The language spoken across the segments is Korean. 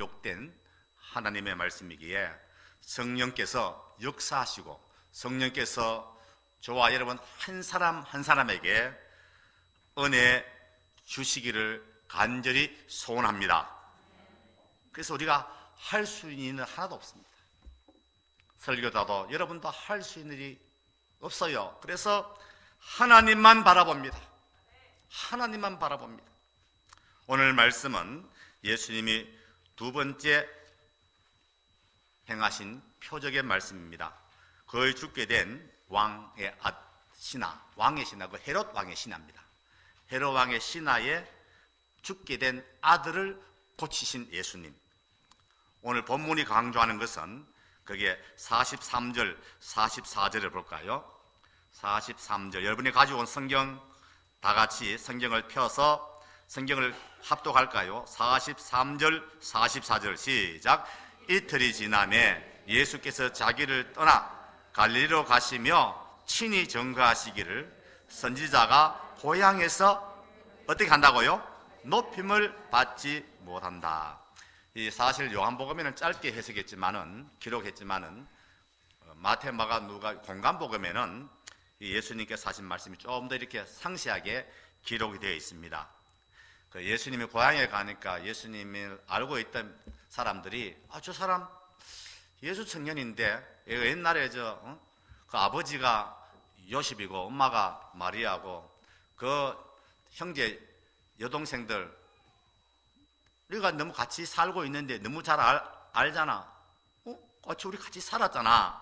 기록된 하나님의 말씀이기에 성령께서 역사하시고 성령께서 저와 여러분 한 사람 한 사람에게 은혜 주시기를 간절히 소원합니다. 그래서 우리가 할 수 있는 일 하나도 없습니다. 설교자도 여러분도 할 수 있는 일이 없어요. 그래서 하나님만 바라봅니다. 하나님만 바라봅니다. 오늘 말씀은 예수님이 두 번째 행하신 표적의 말씀입니다. 거의 죽게 된 왕의 신하, 왕의 신하, 그 헤롯 왕의 신하입니다. 헤롯 왕의 신하에 죽게 된 아들을 고치신 예수님. 오늘 본문이 강조하는 것은 그게 43절, 44절을 볼까요? 43절, 여러분이 가지고 온 성경 다 같이 성경을 펴서 성경을 합독할까요? 43절, 44절 시작. 이틀이 지나매 예수께서 자기를 떠나 갈릴리로 가시며 친히 전가하시기를 선지자가 고향에서 어떻게 한다고요? 높임을 받지 못한다. 이 사실 요한복음에는 짧게 해석했지만은 기록했지만은 마태, 마가, 누가 공간복음에는 예수님께서 하신 말씀이 좀 더 이렇게 상세하게 기록이 되어 있습니다. 그 예수님이 고향에 가니까 예수님을 알고 있던 사람들이 저 사람 예수 청년인데 옛날에 그 아버지가 요셉이고 엄마가 마리아고 그 형제 여동생들 우리가 너무 같이 살고 있는데 너무 잘 알잖아. 우리 같이 살았잖아.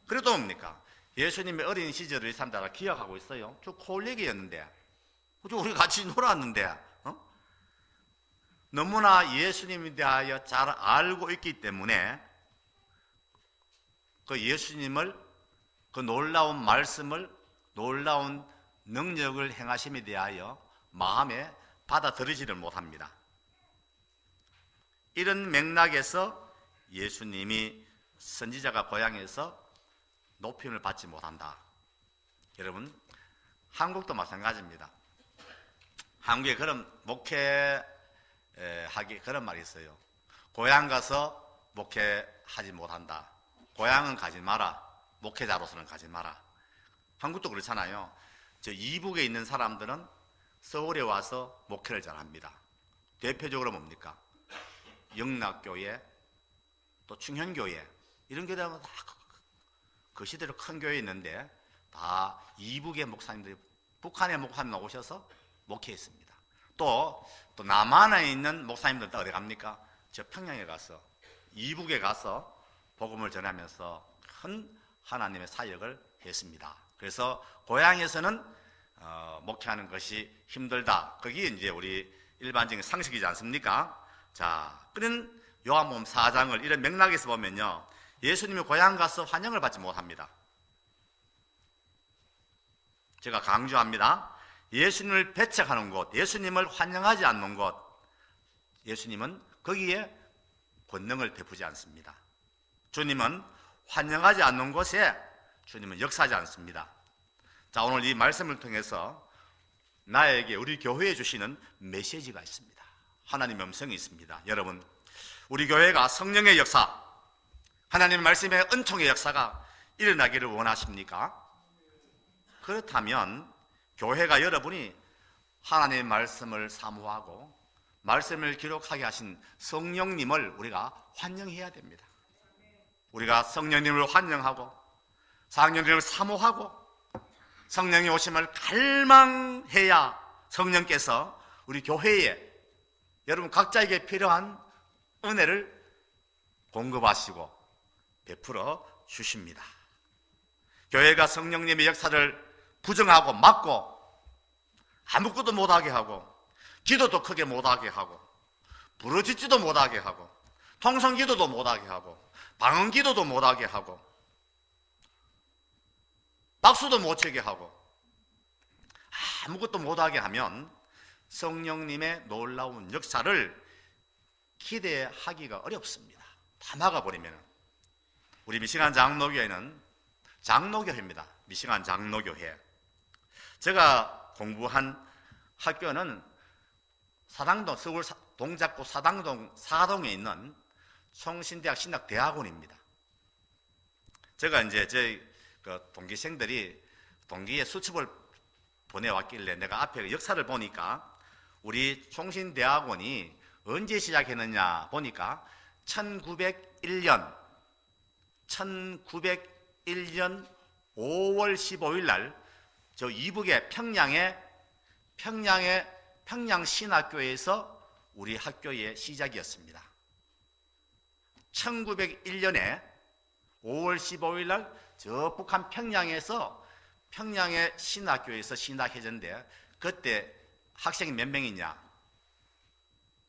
그래도 뭡니까? 예수님의 어린 시절을 이 사람들 다 기억하고 있어요. 저 콜레기였는데, 우리 같이 놀았는데, 너무나 예수님에 대하여 잘 알고 있기 때문에 그 예수님을, 그 놀라운 말씀을, 놀라운 능력을 행하심에 대하여 마음에 받아들이지를 못합니다. 이런 맥락에서 예수님이 선지자가 고향에서 높임을 받지 못한다. 여러분, 한국도 마찬가지입니다. 한국에 그런 목회하기 그런 말이 있어요. 고향 가서 목회하지 못한다. 고향은 가지 마라. 목회자로서는 가지 마라. 한국도 그렇잖아요. 저 이북에 있는 사람들은 서울에 와서 목회를 잘합니다. 대표적으로 뭡니까? 영락교회, 또 충현교회 이런 교회는 다 그 시대로 큰 교회 있는데 다 이북의 목사님들이 북한의 목사님 오셔서 목회했습니다. 또 남한에 있는 목사님들도 어디 갑니까? 저 평양에 가서 이북에 가서 복음을 전하면서 큰 하나님의 사역을 했습니다. 그래서 고향에서는 목회하는 것이 힘들다. 그게 이제 우리 일반적인 상식이지 않습니까? 자, 그런 요한복음 4장을 이런 맥락에서 보면요, 예수님이 고향 가서 환영을 받지 못합니다. 제가 강조합니다. 예수님을 배척하는 곳, 예수님을 환영하지 않는 곳, 예수님은 거기에 권능을 베푸지 않습니다. 주님은 환영하지 않는 곳에 주님은 역사하지 않습니다. 자, 오늘 이 말씀을 통해서 나에게 우리 교회에 주시는 메시지가 있습니다. 하나님의 음성이 있습니다. 여러분, 우리 교회가 성령의 역사, 하나님의 말씀의 은총의 역사가 일어나기를 원하십니까? 그렇다면 교회가 여러분이 하나님의 말씀을 사모하고 말씀을 기록하게 하신 성령님을 우리가 환영해야 됩니다. 우리가 성령님을 환영하고 성령님을 사모하고 성령이 오심을 갈망해야 성령께서 우리 교회에 여러분 각자에게 필요한 은혜를 공급하시고 베풀어 주십니다. 교회가 성령님의 역사를 부정하고 막고 아무것도 못하게 하고 기도도 크게 못하게 하고 부르짖지도 못하게 하고 통성기도도 못하게 하고 방언기도도 못하게 하고 박수도 못 치게 하고 아무것도 못하게 하면 성령님의 놀라운 역사를 기대하기가 어렵습니다. 다 막아버리면. 우리 미시간 장로교회는 장로교회입니다. 미시간 장로교회. 제가 공부한 학교는 사당동, 서울 동작구 사당동 4동에 있는 총신대학 신학대학원입니다. 제가 이제 저희 동기생들이 동기의 수첩을 보내왔길래 내가 앞에 역사를 보니까 우리 총신대학원이 언제 시작했느냐 보니까 1901년 5월 15일 날 저 이북의 평양신학교에서 우리 학교의 시작이었습니다. 1901년에 5월 15일 날 저 북한 평양에서 평양의 신학교에서 신학해졌는데 그때 학생이 몇 명이냐?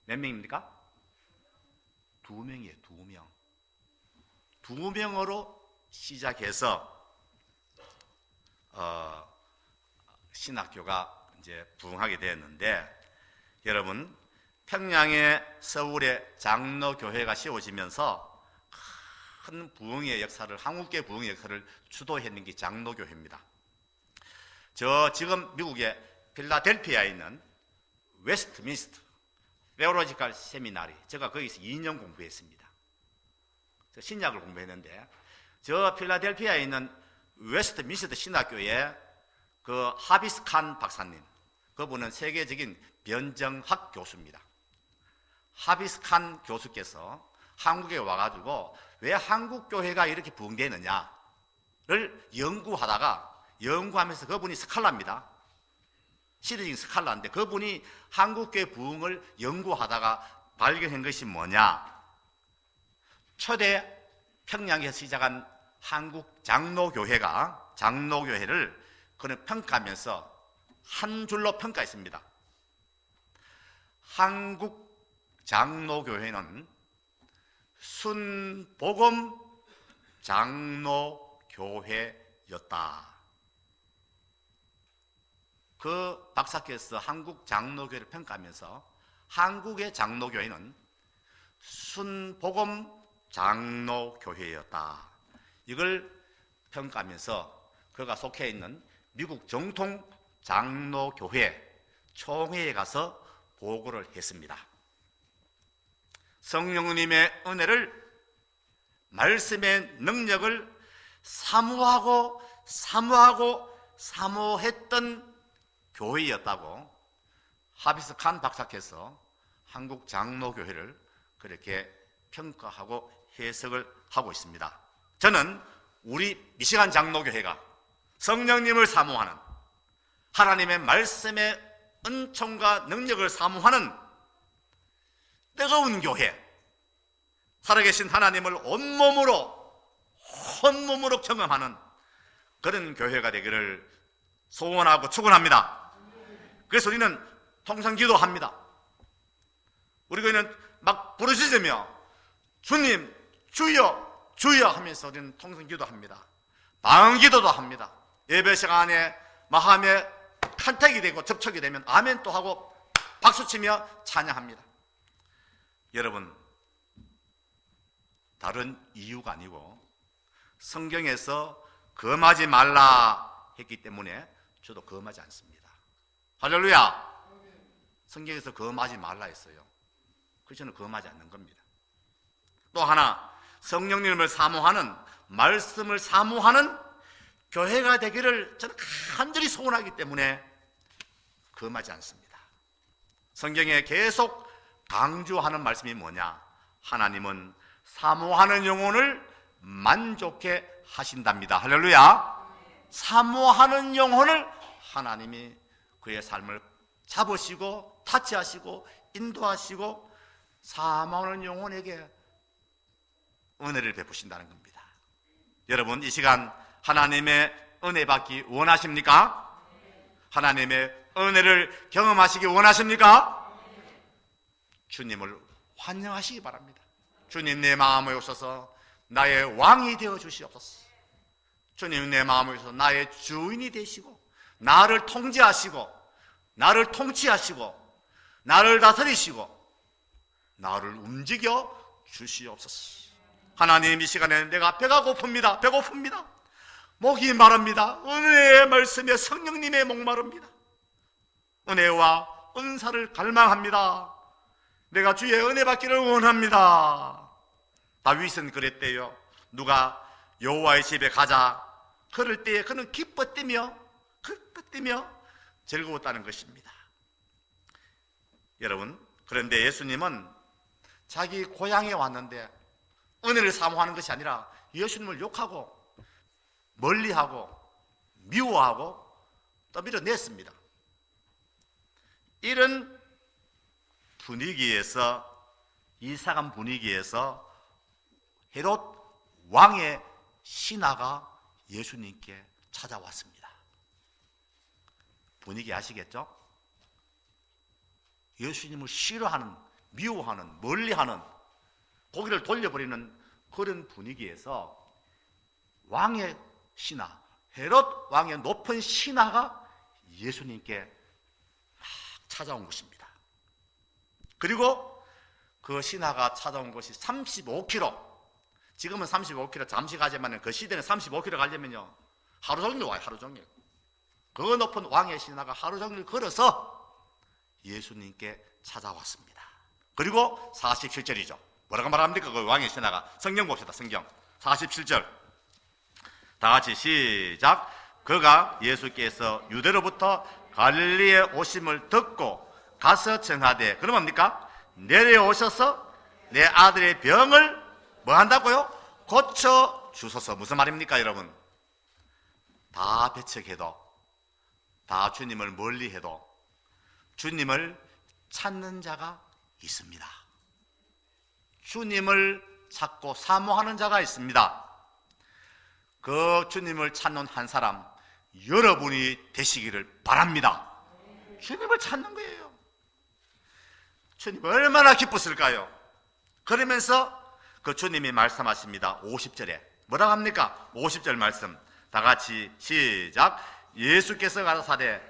몇 명입니까? 2명이에요. 2명. 2명으로 시작해서 신학교가 이제 부흥하게 되었는데, 여러분 평양에 서울에 장로교회가 세워지면서 큰 부흥의 역사를, 한국계 부흥의 역사를 주도했는 게 장로교회입니다. 저 지금 미국의 필라델피아에 있는 웨스트민스터 테올로지컬 세미나리, 제가 거기서 2년 공부했습니다. 저 신약을 공부했는데 저 필라델피아에 있는 웨스트민스터 신학교에 그 하비스 칸 박사님, 그분은 세계적인 변정학 교수입니다. 하비스 칸 교수께서 한국에 와가지고 왜 한국 교회가 이렇게 부흥되느냐를 연구하면서 그분이 스칼라입니다. 시대적인 스칼라인데 그분이 한국교회 부흥을 연구하다가 발견한 것이 뭐냐? 초대 평양에서 시작한 한국 장로교회를 그는 평가하면서 한 줄로 평가했습니다. 한국 장로교회는 순복음 장로교회였다. 그 박사께서 한국 장로교회를 평가하면서 한국의 장로교회는 순복음 장로교회였다. 이걸 평가하면서 그가 속해 있는 미국 정통 장로교회 총회에 가서 보고를 했습니다. 성령님의 은혜를, 말씀의 능력을 사모했던 교회였다고 하비스 칸 박사께서 한국 장로교회를 그렇게 평가하고 해석을 하고 있습니다. 저는 우리 미시간 장로교회가 성령님을 사모하는, 하나님의 말씀의 은총과 능력을 사모하는 뜨거운 교회, 살아계신 하나님을 온몸으로 경험하는 그런 교회가 되기를 소원하고 축원합니다. 그래서 우리는 통성 기도합니다. 우리 교회는 막 부르짖으며 주님 주여 주여 하면서 우리는 통성 기도합니다. 방언 기도도 합니다. 예배 시간에 마음에 간택이 되고 접촉이 되면 아멘 또 하고 박수치며 찬양합니다. 여러분, 다른 이유가 아니고 성경에서 금하지 말라 했기 때문에 저도 금하지 않습니다. 할렐루야. 성경에서 금하지 말라 했어요. 그래서 저는 금하지 않는 겁니다. 또 하나, 성령님을 사모하는, 말씀을 사모하는 교회가 되기를 저는 간절히 소원하기 때문에 금하지 않습니다. 성경에 계속 강조하는 말씀이 뭐냐? 하나님은 사모하는 영혼을 만족해 하신답니다. 할렐루야. 사모하는 영혼을 하나님이 그의 삶을 잡으시고 타치하시고 인도하시고 사모하는 영혼에게 은혜를 베푸신다는 겁니다. 여러분, 이 시간 하나님의 은혜 받기 원하십니까? 하나님의 은혜를 경험하시기 원하십니까? 주님을 환영하시기 바랍니다. 주님, 내 마음에 오셔서 나의 왕이 되어 주시옵소서. 주님, 내 마음에 오셔서 나의 주인이 되시고 나를 통제하시고 나를 통치하시고 나를 다스리시고 나를 움직여 주시옵소서. 하나님, 이 시간에 내가 배가 배고픕니다. 목이 마릅니다. 은혜의 말씀에 성령님의 목마릅니다. 은혜와 은사를 갈망합니다. 내가 주의 은혜 받기를 원합니다. 다윗은 그랬대요. 누가 여호와의 집에 가자 그럴 때에 그는 기뻐뛰며 즐거웠다는 것입니다. 여러분, 그런데 예수님은 자기 고향에 왔는데 은혜를 사모하는 것이 아니라 예수님을 욕하고 멀리하고 미워하고 또 밀어냈습니다. 이런 분위기에서, 이상한 분위기에서 헤롯 왕의 신하가 예수님께 찾아왔습니다. 분위기 아시겠죠? 예수님을 싫어하는, 미워하는, 멀리하는, 고개를 돌려버리는 그런 분위기에서 왕의 신하, 헤롯 왕의 높은 신하가 예수님께 막 찾아온 것입니다. 그리고 그 신하가 찾아온 것이 35km, 지금은 35km 잠시 가지만 그 시대는 35km 가려면요 하루 종일 와요. 하루 종일. 그 높은 왕의 신하가 하루 종일 걸어서 예수님께 찾아왔습니다. 그리고 47절이죠. 뭐라고 말합니까? 그 왕의 신하가. 성경 봅시다. 성경 47절 다 같이 시작. 그가 예수께서 유대로부터 갈릴리에 오심을 듣고 가서 청하되, 그럼 뭡니까? 내려오셔서 내 아들의 병을 뭐 한다고요? 고쳐 주소서. 무슨 말입니까 여러분? 다 배척해도, 다 주님을 멀리해도 주님을 찾는 자가 있습니다. 주님을 찾고 사모하는 자가 있습니다. 그 주님을 찾는 한 사람 여러분이 되시기를 바랍니다. 주님을 찾는 거예요. 주님 얼마나 기뻤을까요? 그러면서 그 주님이 말씀하십니다. 50절에 뭐라고 합니까? 50절 말씀 다 같이 시작. 예수께서 가라사대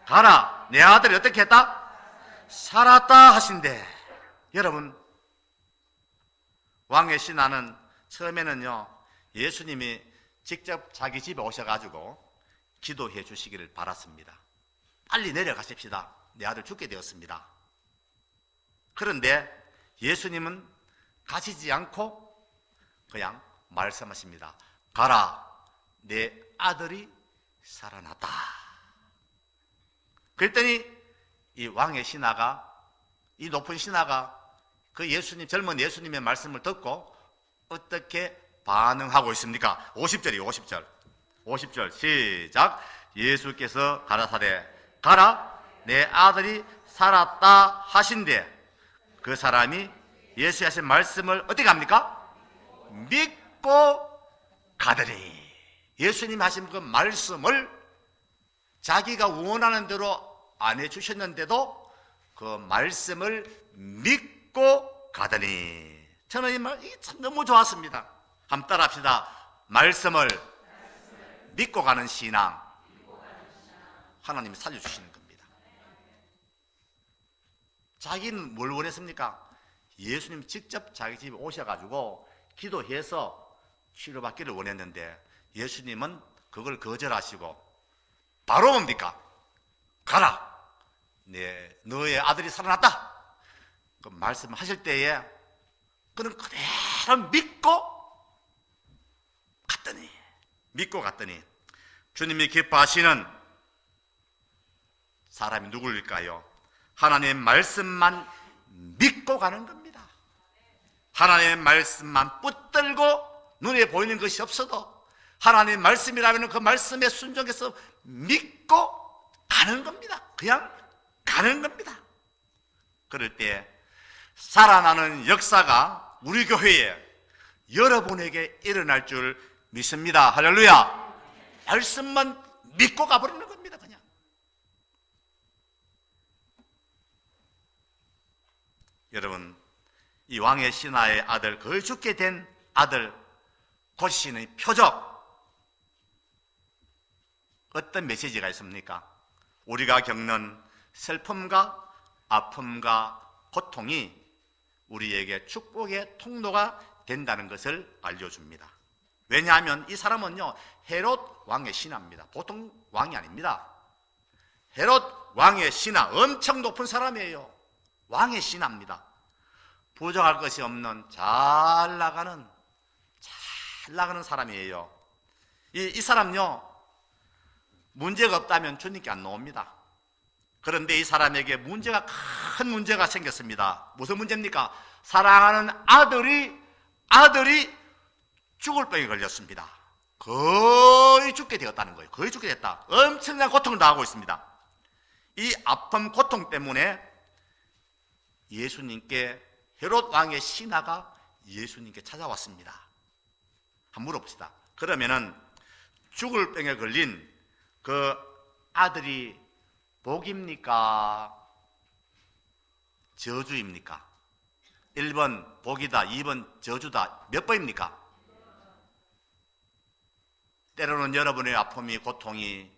가라 내 아들이 어떻게 했다? 살았다 하신대. 여러분, 왕의 신하는 처음에는요 예수님이 직접 자기 집에 오셔가지고 기도해 주시기를 바랐습니다. 빨리 내려가십시다. 내 아들 죽게 되었습니다. 그런데 예수님은 가시지 않고 그냥 말씀하십니다. 가라 내 아들이 살아났다. 그랬더니 이 왕의 신하가, 이 높은 신하가 그 예수님, 젊은 예수님의 말씀을 듣고 어떻게 반응하고 있습니까? 50절이에요. 50절 시작. 예수께서 가라사대 가라 내 아들이 살았다 하신대 그 사람이 예수의 하신 말씀을 어떻게 합니까? 믿고 가더니. 예수님이 하신 그 말씀을 자기가 원하는 대로 안 해주셨는데도 그 말씀을 믿고 가더니. 저는 이 말 참 너무 좋았습니다. 한번 따라 합시다. 말씀을 믿고 가는 신앙, 하나님이 살려주시는 겁니다. 자기는 뭘 원했습니까? 예수님 직접 자기 집에 오셔가지고 기도해서 치료받기를 원했는데 예수님은 그걸 거절하시고 바로 뭡니까? 가라! 너의 아들이 살아났다! 그 말씀하실 때에 그는 그대로 믿고 갔더니 주님이 기뻐하시는 사람이 누구일까요? 하나님의 말씀만 믿고 가는 겁니다. 하나님의 말씀만 붙들고 눈에 보이는 것이 없어도 하나님의 말씀이라면 그 말씀에 순종해서 믿고 가는 겁니다. 그냥 가는 겁니다. 그럴 때 살아나는 역사가 우리 교회에 여러분에게 일어날 줄 믿습니다. 할렐루야. 말씀만 믿고 가버리는 겁니다. 그냥. 여러분, 이 왕의 신하의 아들, 거의 죽게 된 아들 고시의 표적, 어떤 메시지가 있습니까? 우리가 겪는 슬픔과 아픔과 고통이 우리에게 축복의 통로가 된다는 것을 알려줍니다. 왜냐하면 이 사람은요 헤롯 왕의 신하입니다. 보통 왕이 아닙니다. 헤롯 왕의 신하, 엄청 높은 사람이에요. 왕의 신하입니다. 부족할 것이 없는 잘 나가는 사람이에요. 이 사람요, 문제가 없다면 주님께 안 나옵니다. 그런데 이 사람에게 큰 문제가 생겼습니다. 무슨 문제입니까? 사랑하는 아들이 죽을 병에 걸렸습니다. 거의 죽게 되었다는 거예요. 거의 죽게 됐다. 엄청난 고통을 당하고 있습니다. 이 아픔, 고통 때문에 예수님께, 헤롯 왕의 신하가 예수님께 찾아왔습니다. 한번 물어봅시다. 그러면은 죽을 병에 걸린 그 아들이 복입니까? 저주입니까? 1번 복이다, 2번 저주다. 몇 번입니까? 때로는 여러분의 아픔이, 고통이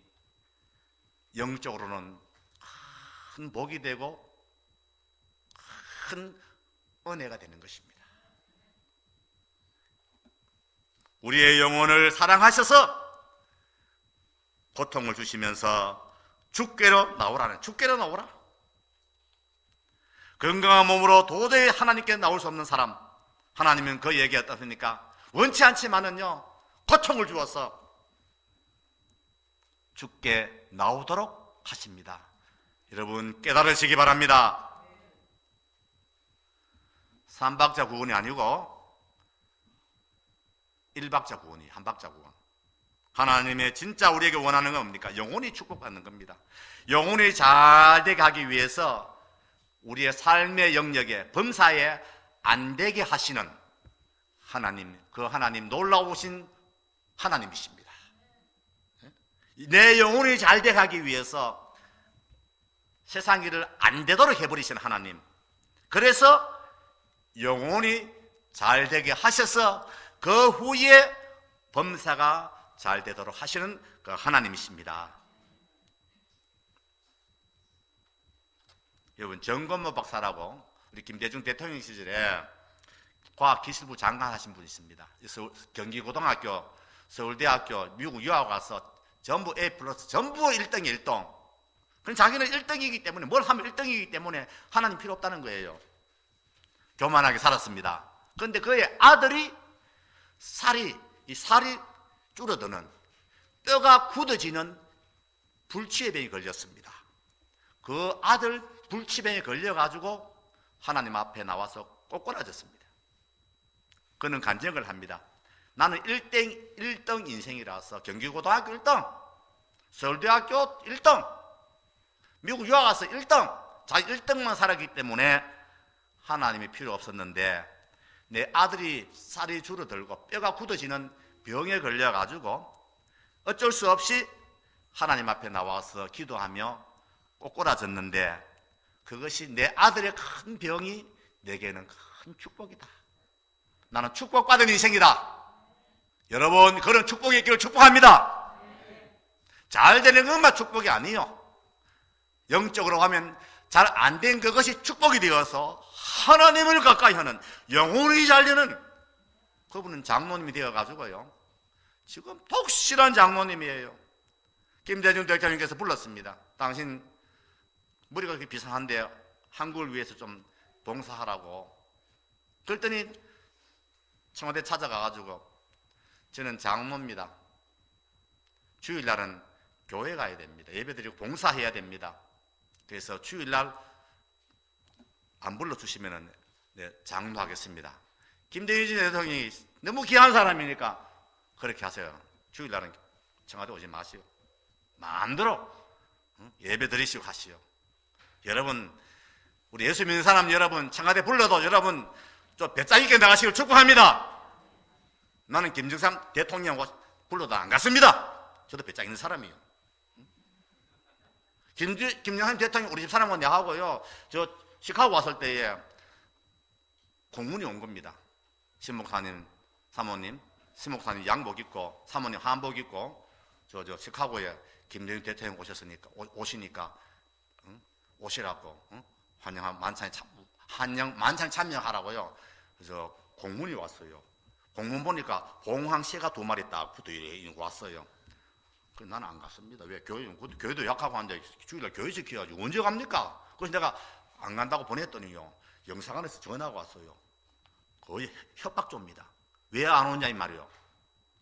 영적으로는 큰 복이 되고 큰 은혜가 되는 것입니다. 우리의 영혼을 사랑하셔서 고통을 주시면서 죽게로 나오라. 건강한 몸으로 도저히 하나님께 나올 수 없는 사람, 하나님은 그에게 어떻습니까? 원치 않지만은요, 고통을 주어서 죽게 나오도록 하십니다. 여러분 깨달으시기 바랍니다. 삼박자 구원이 아니고 일박자 구원이, 한박자 구원. 하나님의 진짜 우리에게 원하는 건 뭡니까? 영혼이 축복받는 겁니다. 영혼이 잘 되게 하기 위해서 우리의 삶의 영역에, 범사에 안 되게 하시는 하나님, 그 하나님 놀라우신 하나님이십니다. 내 영혼이 잘 되게 하기 위해서 세상 일을 안 되도록 해버리신 하나님. 그래서 영혼이 잘 되게 하셔서 그 후에 범사가 잘 되도록 하시는 그 하나님이십니다. 여러분, 정건모 박사라고 우리 김대중 대통령 시절에 과학기술부 장관 하신 분이 있습니다. 경기고등학교, 서울대학교, 미국 유학 가서 전부 A+, 전부 1등이 1등. 그럼 자기는 1등이기 때문에, 뭘 하면 1등이기 때문에 하나님 필요 없다는 거예요. 교만하게 살았습니다. 그런데 그의 아들이 살이 줄어드는, 뼈가 굳어지는 불치병에 걸렸습니다. 그 아들 불치병에 걸려가지고 하나님 앞에 나와서 꼬꾸라졌습니다. 그는 간증을 합니다. 나는 1등 인생이라서 경기고등학교 1등, 서울대학교 1등, 미국 유학 가서 1등, 자기 1등만 살았기 때문에 하나님이 필요 없었는데 내 아들이 살이 줄어들고 뼈가 굳어지는 병에 걸려가지고 어쩔 수 없이 하나님 앞에 나와서 기도하며 꼬꾸라졌는데 그것이 내 아들의 큰 병이 내게는 큰 축복이다. 나는 축복받은 인생이다. 여러분, 그런 축복이 있기를 축복합니다. 잘 되는 것만 축복이 아니요. 영적으로 하면 잘 안 된 그것이 축복이 되어서 하나님을 가까이 하는, 영혼이 잘 되는, 그분은 장로님이 되어가지고요, 지금 독실한 장로님이에요. 김대중 대통령께서 불렀습니다. 당신 머리가 그렇게 비상한데 한국을 위해서 좀 봉사하라고. 그랬더니 청와대 찾아가가지고 저는 장로입니다. 주일날은 교회 가야 됩니다. 예배드리고 봉사해야 됩니다. 그래서 주일날 안 불러주시면 네, 장로하겠습니다. 김대중 대통령이 너무 귀한 사람이니까 그렇게 하세요. 주일날은 청와대 오지 마시오. 마음대로 예배 드리시고 하시오. 여러분, 우리 예수 믿는 사람 여러분, 청와대 불러도 여러분 좀 배짱 있게 나가시길 축복합니다. 나는 김정삼 대통령 불러도 안 갔습니다. 저도 배짱 있는 사람이에요. 김정삼 대통령 우리 집 사람하고 내하고요, 저 시카고 왔을 때에 공문이 온 겁니다. 신목사님, 사모님, 신목사님 양복 입고, 사모님 한복 입고, 저 시카고에 김대중 대통령 오시니까 오시라고, 환영 만찬 참여하라고요. 그래서 공문이 왔어요. 공문 보니까 봉황 새가 2마리 딱 붙어 왔어요. 나는 안 갔습니다. 왜? 교회도 약하고 한데 주일날 교회 지켜야지. 언제 갑니까? 그래서 내가 안 간다고 보냈더니요, 영사관에서 전화가 왔어요. 거의 협박조입니다. 왜 안 오냐 이 말이요.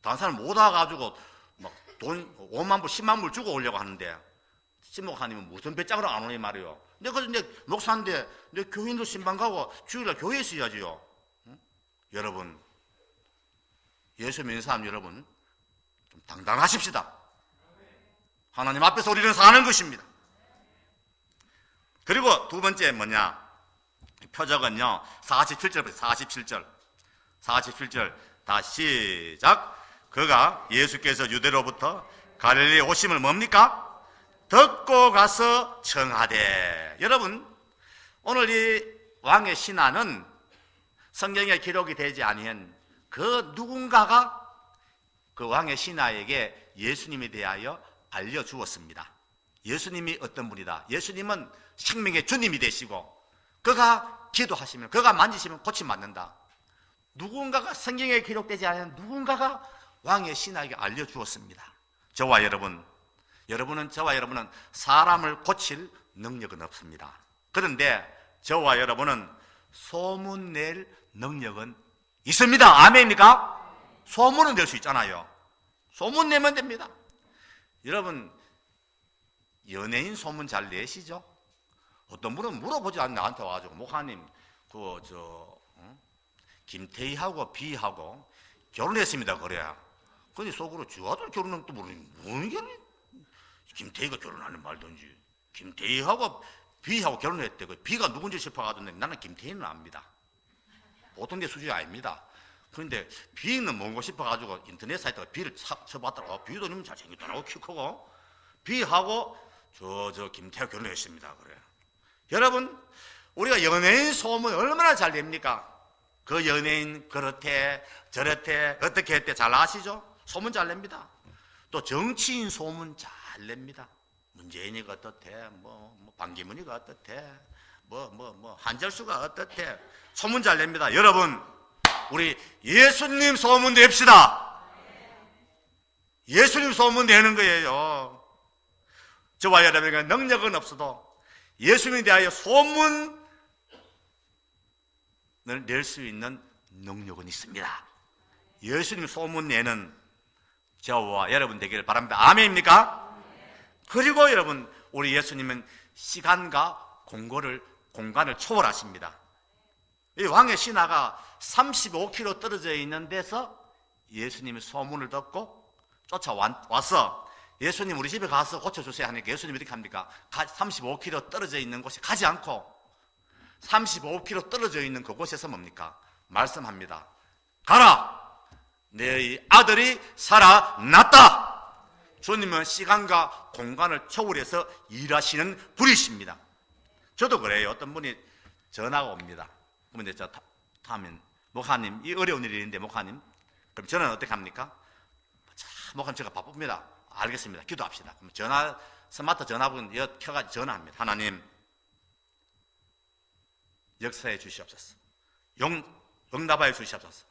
다른 사람 못 와가지고 막 돈 5만 불 10만 불 주고 오려고 하는데 신목사님은 무슨 배짱으로 안 오냐 이 말이요. 내가 목사인데 내 교인들 신방 가고 주일날 교회에 있어야지요. 응? 여러분, 예수 믿는 사람 여러분, 좀 당당하십시다. 하나님 앞에서 우리는 사는 것입니다. 그리고 두 번째 뭐냐? 표적은요, 47절. 47절 다 시작. 그가 예수께서 유대로부터 갈릴리에 오심을 뭡니까? 듣고 가서 청하되. 여러분, 오늘 이 왕의 신하는 성경에 기록이 되지 아니한 그 누군가가 그 왕의 신하에게 예수님에 대하여 알려주었습니다. 예수님이 어떤 분이다. 예수님은 생명의 주님이 되시고 그가 기도하시면, 그가 만지시면 고침 받는다. 누군가가, 성경에 기록되지 않은 누군가가 왕의 신하에게 알려주었습니다. 여러분은 저와 여러분은 사람을 고칠 능력은 없습니다. 그런데 저와 여러분은 소문 낼 능력은 있습니다. 아멘입니까? 소문은 낼 수 있잖아요. 소문 내면 됩니다. 여러분, 연예인 소문 잘 내시죠? 어떤 분은 물어보지 않는 나한테 와가지고, 목사님, 김태희하고 비하고 결혼했습니다. 그래야. 근데 속으로 저 아들 결혼은 또 모르는, 뭔 결혼? 김태희가 결혼하는 말든지. 김태희하고 비하고 결혼했대. 그 비가 누군지 싶어가지고 나는 김태희는 압니다. 보통 내 수준이 아닙니다. 그런데 비는 뭔고 싶어가지고 인터넷 사이트가 비를 쳐봤더라고. 비도 좀 잘생겼더라고. 키 크고. 비하고 저 김태희가 결혼했습니다. 그래. 여러분, 우리가 연예인 소문 얼마나 잘 냅니까? 그 연예인 그렇대 저렇대 어떻게 했대 잘 아시죠? 소문 잘 냅니다. 또 정치인 소문 잘 냅니다. 문재인이가 어떻대, 반기문이가 어떻대, 한철수가 어떻대, 소문 잘 냅니다. 여러분, 우리 예수님 소문 냅시다. 예수님 소문 내는 거예요. 저와 여러분에게 능력은 없어도 예수님에 대하여 소문을 낼 수 있는 능력은 있습니다. 예수님 소문 내는 저와 여러분 되기를 바랍니다. 아멘입니까? 그리고 여러분, 우리 예수님은 시간과 공간을 초월하십니다. 이 왕의 신하가 35km 떨어져 있는 데서 예수님의 소문을 듣고 쫓아와서 예수님 우리 집에 가서 고쳐주세요 하니까 예수님이 어떻게 합니까? 35km 떨어져 있는 곳에 가지 않고 35km 떨어져 있는 그곳에서 뭡니까? 말씀합니다. 가라! 내 아들이 살아났다! 주님은 시간과 공간을 초월해서 일하시는 분이십니다. 저도 그래요. 어떤 분이 전화가 옵니다. 그러면 이제 하면, 목사님, 이 어려운 일인데 목사님, 그럼 저는 어떻게 합니까? 목사님, 제가 바쁩니다. 알겠습니다. 기도합시다. 그럼 스마트 전화분 켜가지고 전화합니다. 하나님, 역사해 주시옵소서. 응답하여 주시옵소서.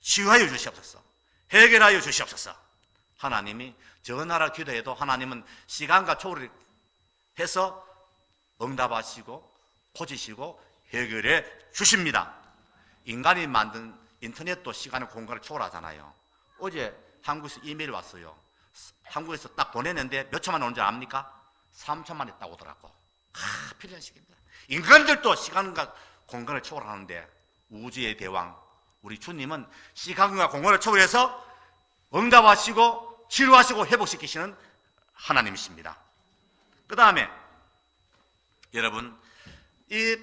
치유하여 주시옵소서. 해결하여 주시옵소서. 하나님이 전화를 기도해도 하나님은 시간과 초월을 해서 응답하시고 고치시고 해결해 주십니다. 인간이 만든 인터넷도 시간과 공간을 초월하잖아요. 어제 한국에서 이메일 왔어요. 한국에서 딱 보냈는데 몇 초만에 오는 줄 압니까? 3초만에 딱 오더라고. 필요한 시기입니다. 인간들도 시간과 공간을 초월하는데 우주의 대왕 우리 주님은 시간과 공간을 초월해서 응답하시고 치료하시고 회복시키시는 하나님이십니다. 그 다음에 여러분, 이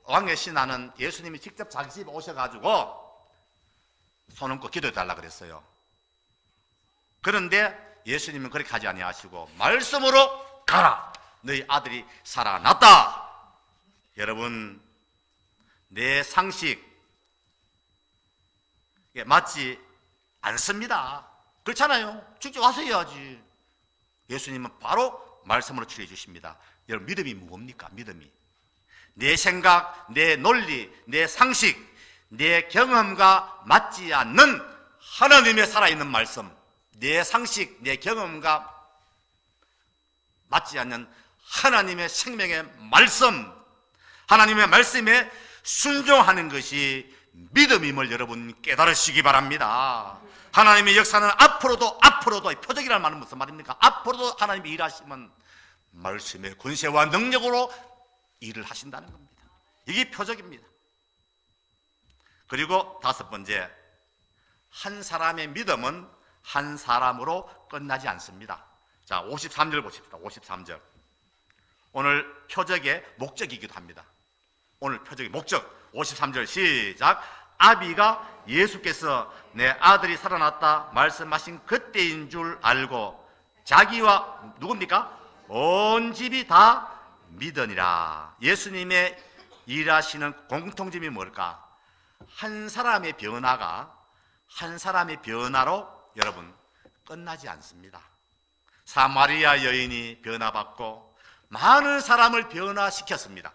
왕의 신하는 예수님이 직접 자기 집에 오셔가지고 손 얹고 기도해달라 그랬어요. 그런데 예수님은 그렇게 하지 아니하시고 말씀으로 가라! 너희 아들이 살아났다! 여러분, 내 상식에 맞지 않습니다. 그렇잖아요. 직접 와서 해야지. 예수님은 바로 말씀으로 치료해 주십니다. 여러분, 믿음이 뭡니까? 믿음이 내 생각, 내 논리, 내 상식, 내 경험과 맞지 않는 하나님의 살아있는 말씀, 내 상식, 내 경험과 맞지 않는 하나님의 생명의 말씀, 하나님의 말씀에 순종하는 것이 믿음임을 여러분 깨달으시기 바랍니다. 하나님의 역사는 앞으로도 표적이라는 말은 무슨 말입니까? 앞으로도 하나님이 일하시면 말씀의 권세와 능력으로 일을 하신다는 겁니다. 이게 표적입니다. 그리고 다섯 번째, 한 사람의 믿음은 한 사람으로 끝나지 않습니다. 자, 53절 보십시다. 53절. 오늘 표적의 목적이기도 합니다. 오늘 표적의 목적 53절 시작. 아비가 예수께서 내 아들이 살아났다 말씀하신 그때인 줄 알고 자기와 누굽니까? 온 집이 다 믿으니라. 예수님의 일하시는 공통점이 뭘까? 한 사람의 변화가 한 사람의 변화로 여러분 끝나지 않습니다. 사마리아 여인이 변화받고 많은 사람을 변화시켰습니다.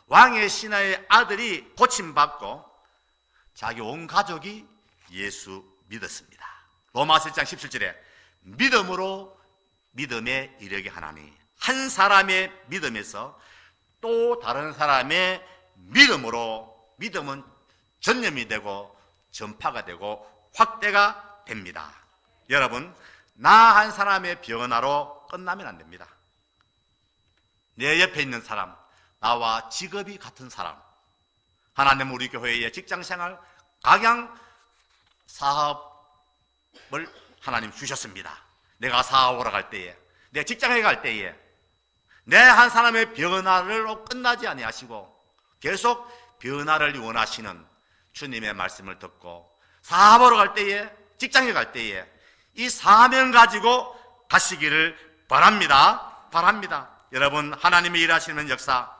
왕의 신하의 아들이 고침받고 자기 온 가족이 예수 믿었습니다. 로마서 1장 17절에 믿음으로 믿음에 이르게 하나니, 한 사람의 믿음에서 또 다른 사람의 믿음으로 믿음은 전염이 되고 전파가 되고 확대가 됩니다. 여러분, 나 한 사람의 변화로 끝나면 안 됩니다. 내 옆에 있는 사람, 나와 직업이 같은 사람, 하나님 우리 교회의 직장생활, 각양 사업을 하나님 주셨습니다. 내가 사업하러 갈 때에, 내 직장에 갈 때에 내 한 사람의 변화로 끝나지 아니하시고 계속 변화를 원하시는 주님의 말씀을 듣고 사업하러 갈 때에, 직장에 갈 때에 이 사명 가지고 가시기를 바랍니다. 여러분, 하나님이 일하시는 역사,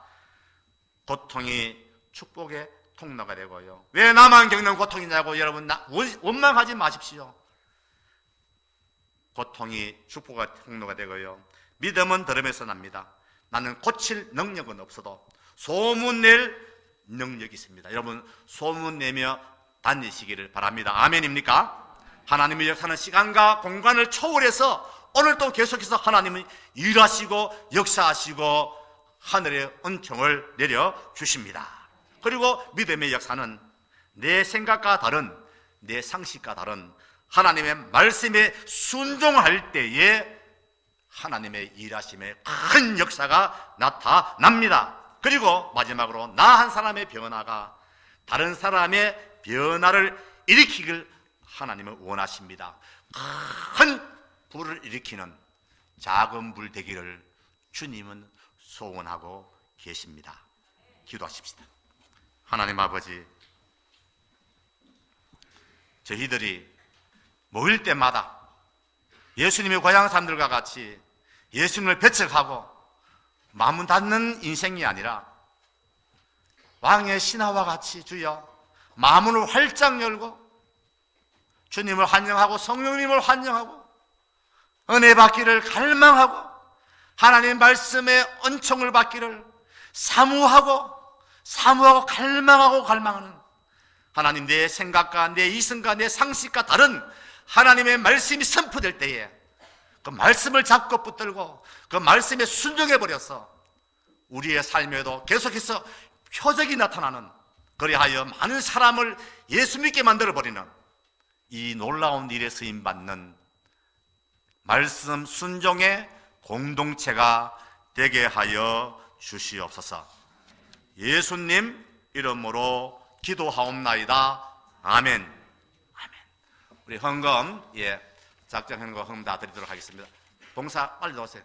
고통이 축복의 통로가 되고요. 왜 나만 겪는 고통이냐고 여러분 원망하지 마십시오. 고통이 축복의 통로가 되고요. 믿음은 들음에서 납니다. 나는 고칠 능력은 없어도 소문낼 능력이 있습니다. 여러분, 소문내며 다니시기를 바랍니다. 아멘입니까? 하나님의 역사는 시간과 공간을 초월해서 오늘도 계속해서 하나님은 일하시고 역사하시고 하늘의 은총을 내려주십니다. 그리고 믿음의 역사는 내 생각과 다른, 내 상식과 다른 하나님의 말씀에 순종할 때에 하나님의 일하심의 큰 역사가 나타납니다. 그리고 마지막으로 나 한 사람의 변화가 다른 사람의 변화를 일으키길 하나님은 원하십니다. 큰 불을 일으키는 작은 불 되기를 주님은 소원하고 계십니다. 기도하십시다. 하나님 아버지, 저희들이 모일 때마다 예수님의 고향 사람들과 같이 예수님을 배척하고 마음 닫는 인생이 아니라 왕의 신하와 같이 주여 마음을 활짝 열고 주님을 환영하고 성령님을 환영하고 은혜 받기를 갈망하고 하나님 말씀의 은총을 받기를 사모하고 갈망하는 하나님, 내 생각과 내 이성과 내 상식과 다른 하나님의 말씀이 선포될 때에 그 말씀을 잡고 붙들고 그 말씀에 순종해버려서 우리의 삶에도 계속해서 표적이 나타나는, 그리하여 많은 사람을 예수 믿게 만들어버리는 이 놀라운 일에 쓰임받는 말씀 순종의 공동체가 되게 하여 주시옵소서. 예수님 이름으로 기도하옵나이다. 아멘. 우리 헌금, 작정 헌금 헌금 다 드리도록 하겠습니다. 봉사 빨리 넣으세요.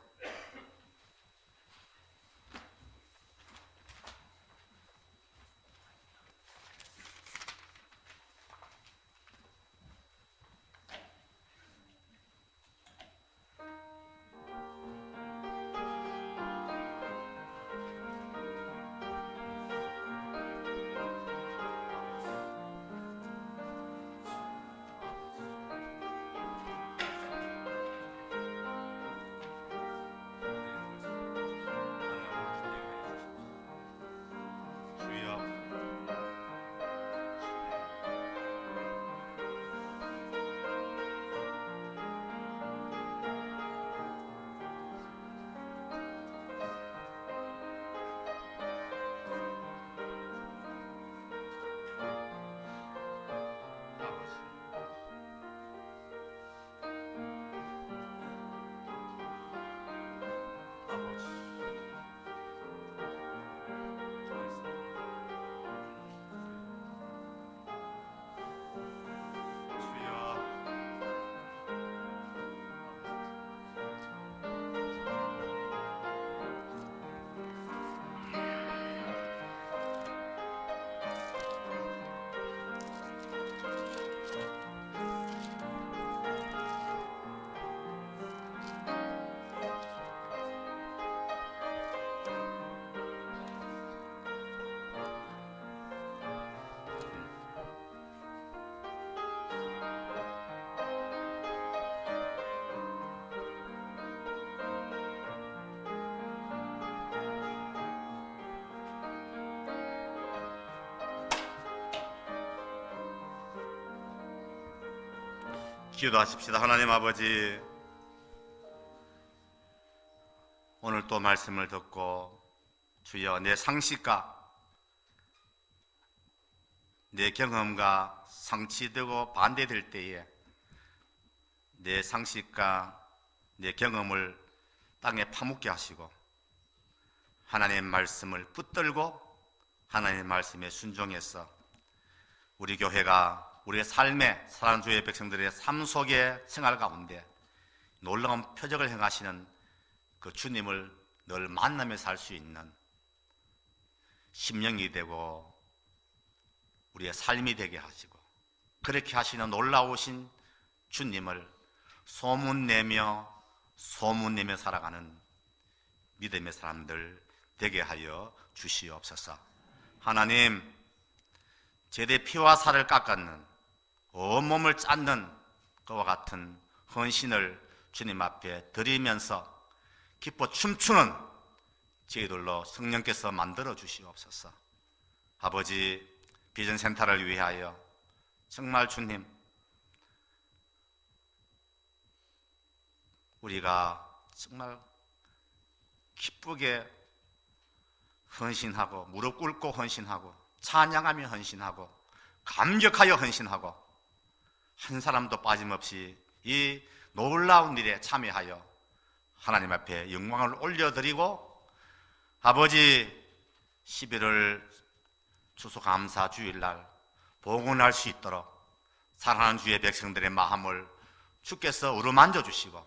기도하십시다. 하나님 아버지, 오늘 또 말씀을 듣고 주여 내 상식과 내 경험과 상치되고 반대될 때에 내 상식과 내 경험을 땅에 파묻게 하시고 하나님의 말씀을 붙들고 하나님의 말씀에 순종해서 우리 교회가 우리의 삶에 사랑하는 주의 백성들의 삶 속의 생활 가운데 놀라운 표적을 행하시는 그 주님을 늘 만나며 살 수 있는 심령이 되고 우리의 삶이 되게 하시고 그렇게 하시는 놀라우신 주님을 소문내며 살아가는 믿음의 사람들 되게 하여 주시옵소서. 하나님, 제대 피와 살을 깎았는 온몸을 짰는 그와 같은 헌신을 주님 앞에 드리면서 기뻐 춤추는 저희들로 성령께서 만들어 주시옵소서. 아버지, 비전센터를 위하여 정말 주님, 우리가 정말 기쁘게 헌신하고 무릎 꿇고 헌신하고 찬양하며 헌신하고 감격하여 헌신하고 한 사람도 빠짐없이 이 놀라운 일에 참여하여 하나님 앞에 영광을 올려드리고 아버지 11월 추수감사 주일날 봉헌할 수 있도록 사랑하는 주의 백성들의 마음을 주께서 어루만져 주시고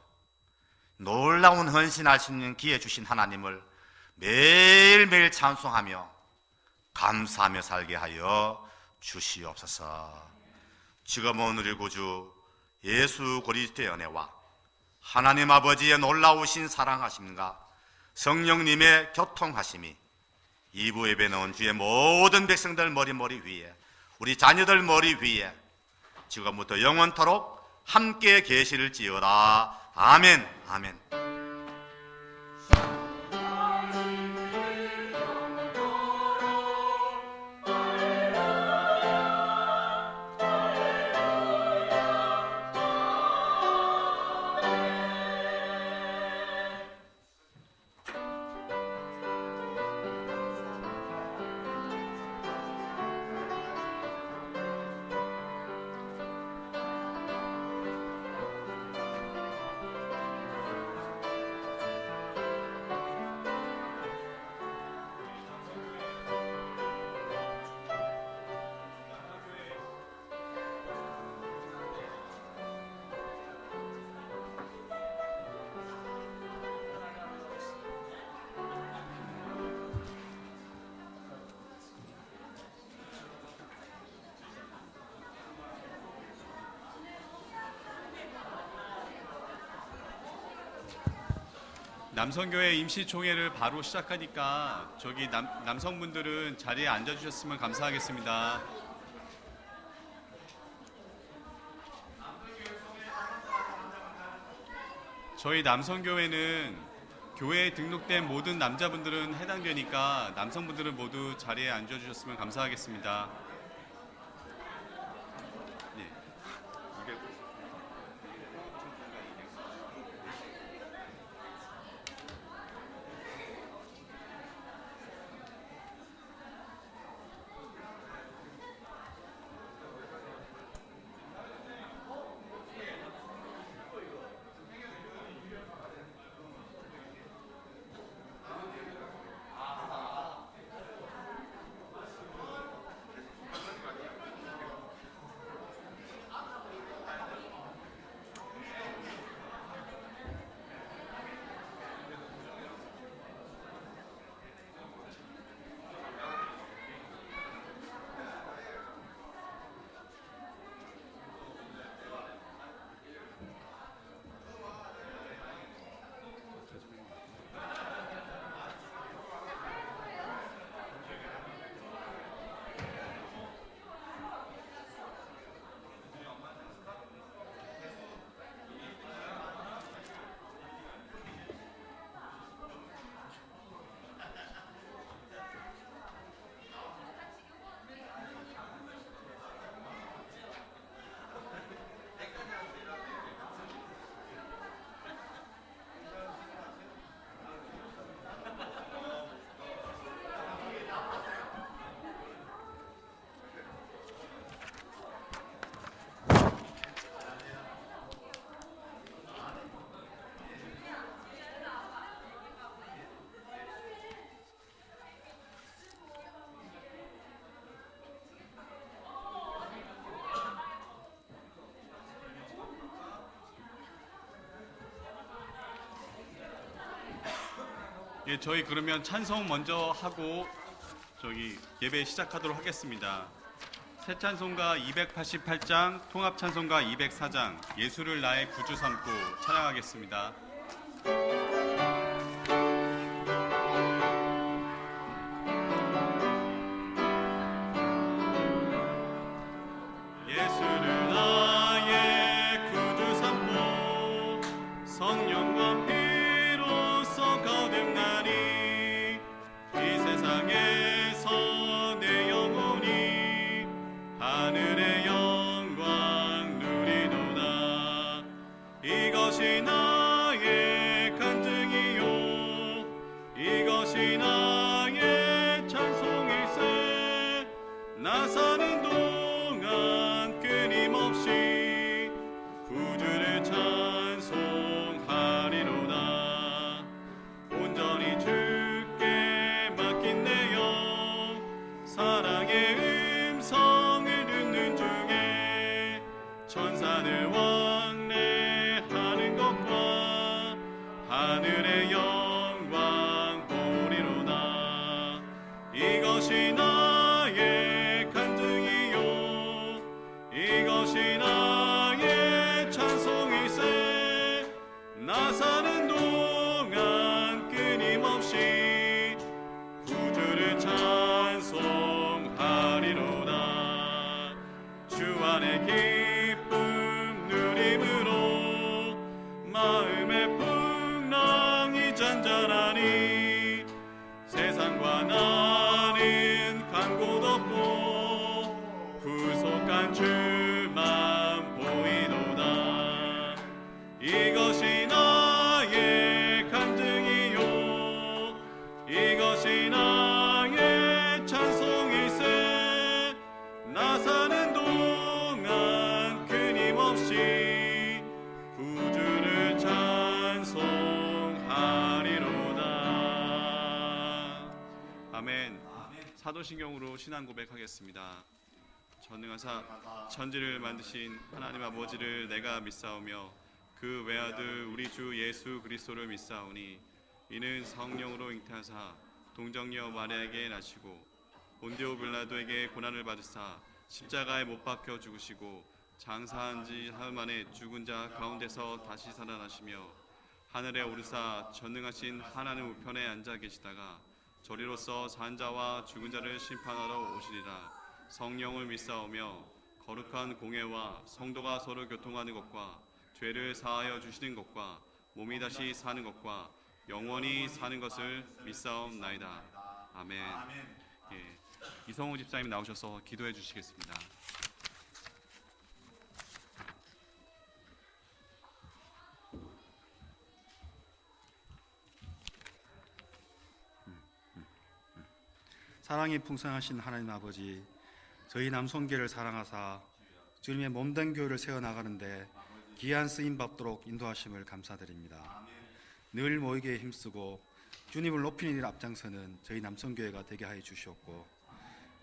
놀라운 헌신할 수 있는 기회 주신 하나님을 매일매일 찬송하며 감사하며 살게 하여 주시옵소서. 지금은 우리 구주 예수 그리스도의 은혜와 하나님 아버지의 놀라우신 사랑하심과 성령님의 교통하심이 이부 예배 나온 주의 모든 백성들 머리 위에 우리 자녀들 머리 위에 지금부터 영원토록 함께 계실지어다. 아멘. 아멘. 남성교회 임시총회를 바로 시작하니까 저기 남성분들은 자리에 앉아주셨으면 감사하겠습니다. 저희 남성교회는 교회에 등록된 모든 남자분들은 해당되니까 남성분들은 모두 자리에 앉아주셨으면 감사하겠습니다. 네. 예, 저희 그러면 찬송 먼저 하고 예배 시작하도록 하겠습니다. 새 찬송가 288장, 통합 찬송가 204장, 예수를 나의 구주 삼고 찬양하겠습니다. 예수를 나의 구주 삼고 성령과 피로써 거듭나니 이 세상에서 내 영혼이 하늘의 영광 누리도다. 이것이 나의 간증이요 이것이 나의 찬송일세. 나 사는 동안 끊임없이 구주를 찬송하리로다. 온전히 주께 맡긴 내 영 사랑의 음성을 듣는 중에 천사들 왕래하는 것과 하늘의 영광 보리로다. 이것이 나의 간증이요 이것이 나의 찬송일세. 나 사는 동안 끊임없이 구주를 찬송하리로다. 주 안에 기쁨 누림으로 마음의 풍랑이 잔잔하니 세상과 나는 간 곳 없고 구속한 주만 보이도다. 이것이 나의 간증이요 이것이 나의 찬송일세. 나 사는 동안 끊임없이 구주를 찬송하리로다. 아멘. 사도신경으로 신앙 고백하겠습니다. 전능하사 천지를 만드신 하나님 아버지를 내가 믿사오며 그 외아들 우리 주 예수 그리스도를 믿사오니 이는 성령으로 잉태하사 동정녀 마리아에게 나시고 본디오 빌라도에게 고난을 받으사 십자가에 못 박혀 죽으시고 장사한 지 사흘 만에 죽은 자 가운데서 다시 살아나시며 하늘에 오르사 전능하신 하나님 우편에 앉아 계시다가 저리로서 산 자와 죽은 자를 심판하러 오시리라. 성령을 믿사오며 거룩한 공회와 성도가 서로 교통하는 것과 죄를 사하여 주시는 것과 몸이 다시 사는 것과 영원히 사는 것을 믿사옵나이다. 아멘. 예, 이성우 집사님 나오셔서 기도해 주시겠습니다. 사랑이 풍성하신 하나님 아버지, 저희 남성교회를 사랑하사 주님의 몸된 교회를 세워나가는데 귀한 쓰임 받도록 인도하심을 감사드립니다. 늘 모이기에 힘쓰고 주님을 높이는 일 앞장서는 저희 남성교회가 되게 하여 주시옵고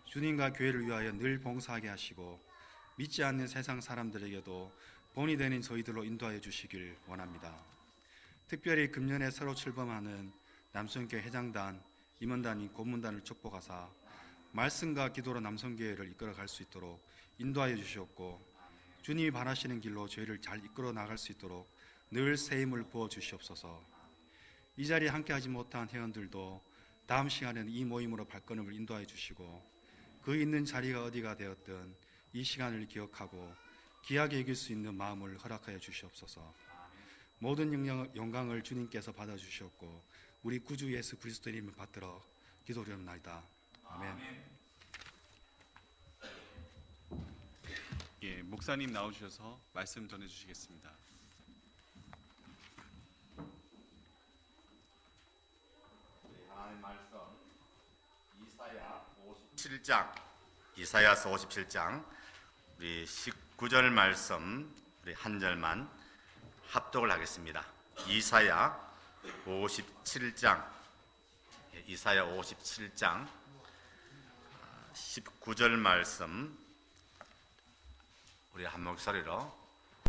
주님과 교회를 위하여 늘 봉사하게 하시고 믿지 않는 세상 사람들에게도 본이 되는 저희들로 인도하여 주시길 원합니다. 특별히 금년에 새로 출범하는 남성교회 회장단, 임원단 및 고문단을 축복하사 말씀과 기도로 남성교회를 이끌어갈 수 있도록 인도하여 주시옵고 주님이 바라시는 길로 저희를 잘 이끌어 나갈 수 있도록 늘 새 힘을 부어 주시옵소서. 이 자리에 함께하지 못한 회원들도 다음 시간에는 이 모임으로 발걸음을 인도하여 주시고 그 있는 자리가 어디가 되었든 이 시간을 기억하고 귀하게 여길 수 있는 마음을 허락하여 주시옵소서. 모든 영광을 주님께서 받아주시옵고 우리 구주 예수 그리스도의 이름을 받들어 기도드리옵나이다. 아멘. 예, 목사님 나오셔서 말씀 전해 주시겠습니다. 하나님 말씀 이사야서 57장 우리 19절 말씀 우리 한 절만 합독을 하겠습니다. 이사야 57장 19절 말씀 우리 한 목소리로